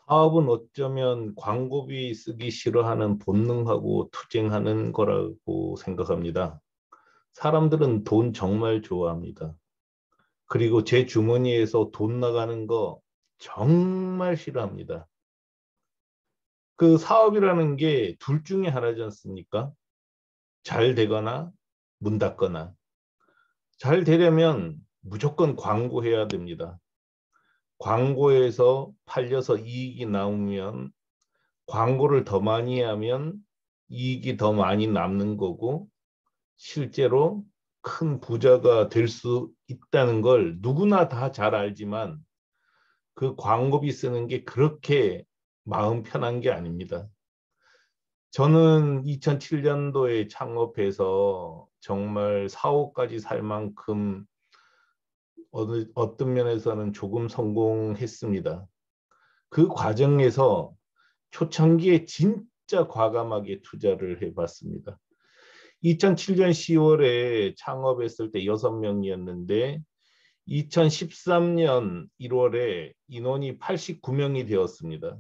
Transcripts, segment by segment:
사업은 어쩌면 광고비 쓰기 싫어하는 본능하고 투쟁하는 거라고 생각합니다. 사람들은 돈 정말 좋아합니다. 그리고 제 주머니에서 돈 나가는 거 정말 싫어합니다. 그 사업이라는 게 둘 중에 하나지 않습니까? 잘 되거나 문 닫거나. 잘 되려면 무조건 광고해야 됩니다. 광고에서 팔려서 이익이 나오면 광고를 더 많이 하면 이익이 더 많이 남는 거고 실제로 큰 부자가 될 수 있다는 걸 누구나 다 잘 알지만 그 광고비 쓰는 게 그렇게 마음 편한 게 아닙니다. 저는 2007년도에 창업해서 정말 사업까지 살 만큼 어떤 면에서는 조금 성공했습니다. 그 과정에서 초창기에 진짜 과감하게 투자를 해봤습니다. 2007년 10월에 창업했을 때 6명이었는데 2013년 1월에 인원이 89명이 되었습니다.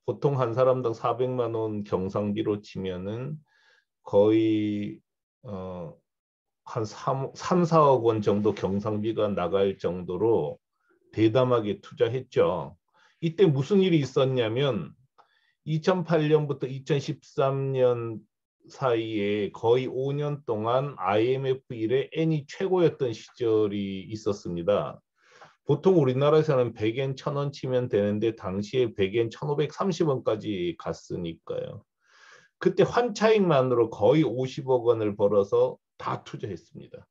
보통 한 사람당 400만 원 경상비로 치면은 거의 한 3, 4억 원 정도 경상비가 나갈 정도로 대담하게 투자했죠. 이때 무슨 일이 있었냐면 2008년부터 2013년 사이에 거의 5년 동안 IMF 이래 N이 최고였던 시절이 있었습니다. 보통 우리나라에서는 100엔 1000원 치면 되는데 당시에 100엔 1530원까지 갔으니까요. 그때 환차익만으로 거의 50억 원을 벌어서 다 투자했습니다.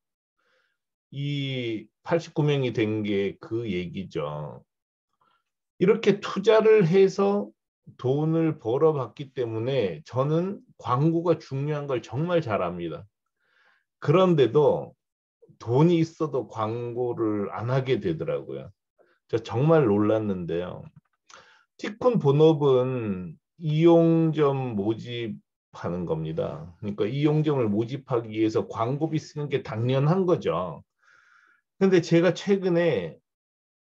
이 89명이 된 게 그 얘기죠. 이렇게 투자를 해서 돈을 벌어봤기 때문에 저는 광고가 중요한 걸 정말 잘 압니다. 그런데도 돈이 있어도 광고를 안 하게 되더라고요. 저 정말 놀랐는데요. 티쿤 본업은 이용점 모집하는 겁니다. 그러니까 이용점을 모집하기 위해서 광고비 쓰는 게 당연한 거죠. 근데 제가 최근에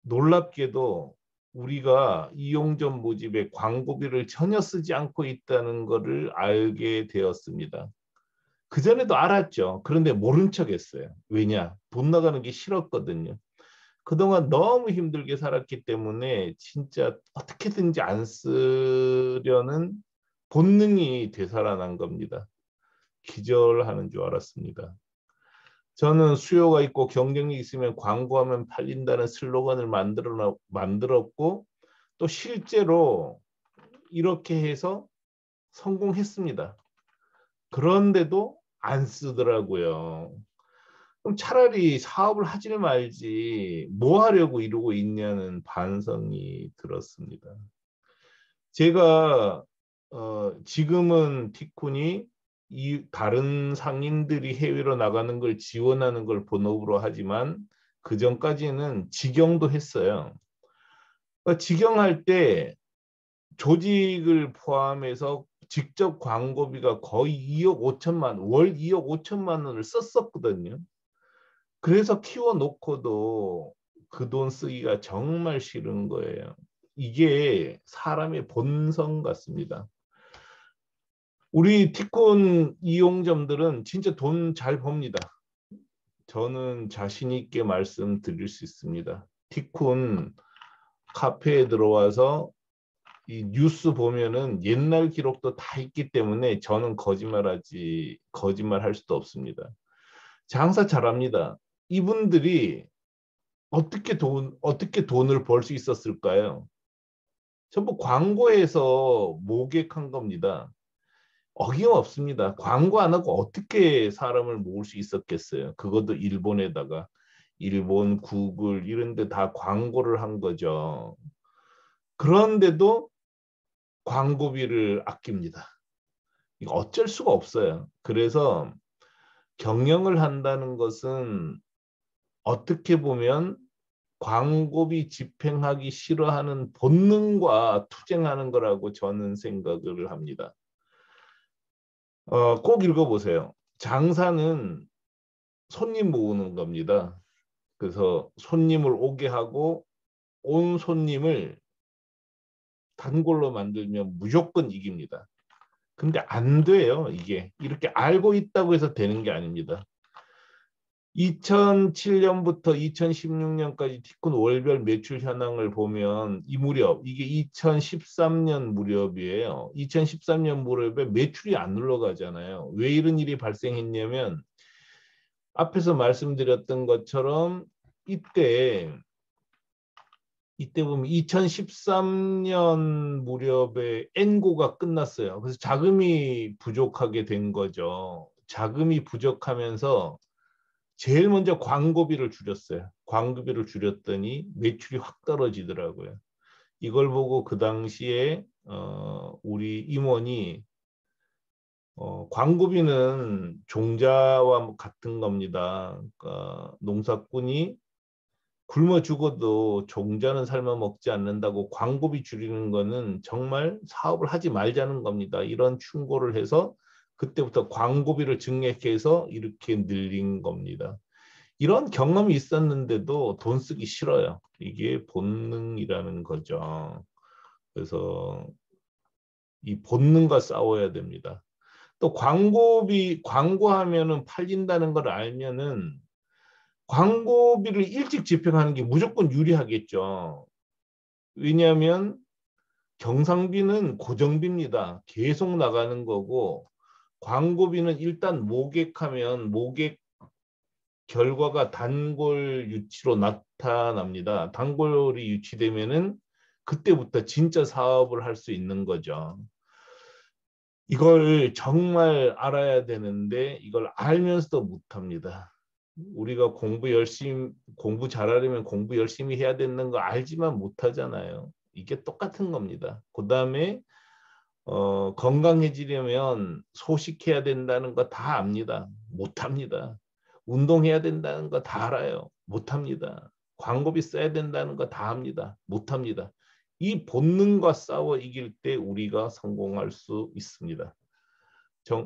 놀랍게도 우리가 이용점 모집에 광고비를 전혀 쓰지 않고 있다는 것을 알게 되었습니다. 그전에도 알았죠. 그런데 모른 척 했어요. 왜냐? 돈 나가는 게 싫었거든요. 그동안 너무 힘들게 살았기 때문에 진짜 어떻게든지 안 쓰려는 본능이 되살아난 겁니다. 기절하는 줄 알았습니다. 저는 수요가 있고 경쟁이 있으면 광고하면 팔린다는 슬로건을 만들었고 또 실제로 이렇게 해서 성공했습니다. 그런데도 안 쓰더라고요. 그럼 차라리 사업을 하지 말지 뭐 하려고 이러고 있냐는 반성이 들었습니다. 제가 지금은 티쿤이 이 다른 상인들이 해외로 나가는 걸 지원하는 걸 본업으로 하지만 그 전까지는 직영도 했어요. 그러니까 직영할 때 조직을 포함해서 직접 광고비가 거의 2억 5천만 월 2억 5천만 원을 썼었거든요. 그래서 키워놓고도 그 돈 쓰기가 정말 싫은 거예요. 이게 사람의 본성 같습니다. 우리 티콘 이용점들은 진짜 돈 잘 법니다. 저는 자신 있게 말씀드릴 수 있습니다. 티콘 카페에 들어와서 이 뉴스 보면은 옛날 기록도 다 있기 때문에 저는 거짓말할 수도 없습니다. 장사 잘합니다. 이분들이 어떻게 돈을 벌 수 있었을까요? 전부 광고에서 모객한 겁니다. 어김없습니다. 광고 안 하고 어떻게 사람을 모을 수 있었겠어요? 그것도 일본에다가 일본 구글 이런 데 다 광고를 한 거죠. 그런데도 광고비를 아낍니다. 이거 어쩔 수가 없어요. 그래서 경영을 한다는 것은 어떻게 보면 광고비 집행하기 싫어하는 본능과 투쟁하는 거라고 저는 생각을 합니다. 꼭 읽어보세요. 장사는 손님 모으는 겁니다. 그래서 손님을 오게 하고 온 손님을 단골로 만들면 무조건 이깁니다. 근데 안 돼요. 이게 이렇게 알고 있다고 해서 되는 게 아닙니다. 2007년부터 2016년까지 티콘 월별 매출 현황을 보면 이 무렵, 이게 2013년 무렵이에요. 2013년 무렵에 매출이 안 올라가잖아요. 왜 이런 일이 발생했냐면 앞에서 말씀드렸던 것처럼 이때 보면 2013년 무렵에 엔고가 끝났어요. 그래서 자금이 부족하게 된 거죠. 자금이 부족하면서 제일 먼저 광고비를 줄였어요. 광고비를 줄였더니 매출이 확 떨어지더라고요. 이걸 보고 그 당시에 우리 임원이 광고비는 종자와 같은 겁니다. 그러니까 농사꾼이 굶어 죽어도 종자는 삶아 먹지 않는다고 광고비 줄이는 거는 정말 사업을 하지 말자는 겁니다. 이런 충고를 해서 그때부터 광고비를 증액해서 이렇게 늘린 겁니다. 이런 경험이 있었는데도 돈 쓰기 싫어요. 이게 본능이라는 거죠. 그래서 이 본능과 싸워야 됩니다. 또 광고하면은 팔린다는 걸 알면은 광고비를 일찍 집행하는 게 무조건 유리하겠죠. 왜냐하면 경상비는 고정비입니다. 계속 나가는 거고 광고비는 일단 모객하면 모객 결과가 단골 유치로 나타납니다. 단골이 유치되면은 그때부터 진짜 사업을 할 수 있는 거죠. 이걸 정말 알아야 되는데 이걸 알면서도 못합니다. 우리가 공부 잘하려면 공부 열심히 해야 되는 거 알지만 못하잖아요. 이게 똑같은 겁니다. 그 다음에 건강해지려면 소식해야 된다는 거 다 압니다. 못합니다. 운동해야 된다는 거 다 알아요. 못합니다. 광고비 써야 된다는 거 다 합니다. 못합니다. 이 본능과 싸워 이길 때 우리가 성공할 수 있습니다.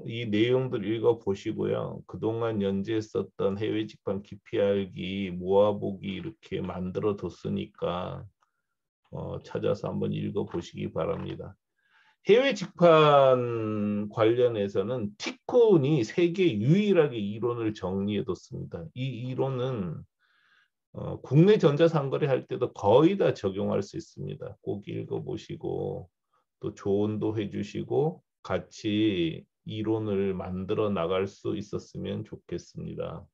이 내용들 읽어보시고요. 그동안 연재했었던 해외 직방 깊이 알기, 모아보기 이렇게 만들어 뒀으니까 찾아서 한번 읽어보시기 바랍니다. 해외 직판 관련해서는 티콘이 세계 유일하게 이론을 정리해뒀습니다. 이 이론은 국내 전자상거래 할 때도 거의 다 적용할 수 있습니다. 꼭 읽어보시고 또 조언도 해주시고 같이 이론을 만들어 나갈 수 있었으면 좋겠습니다.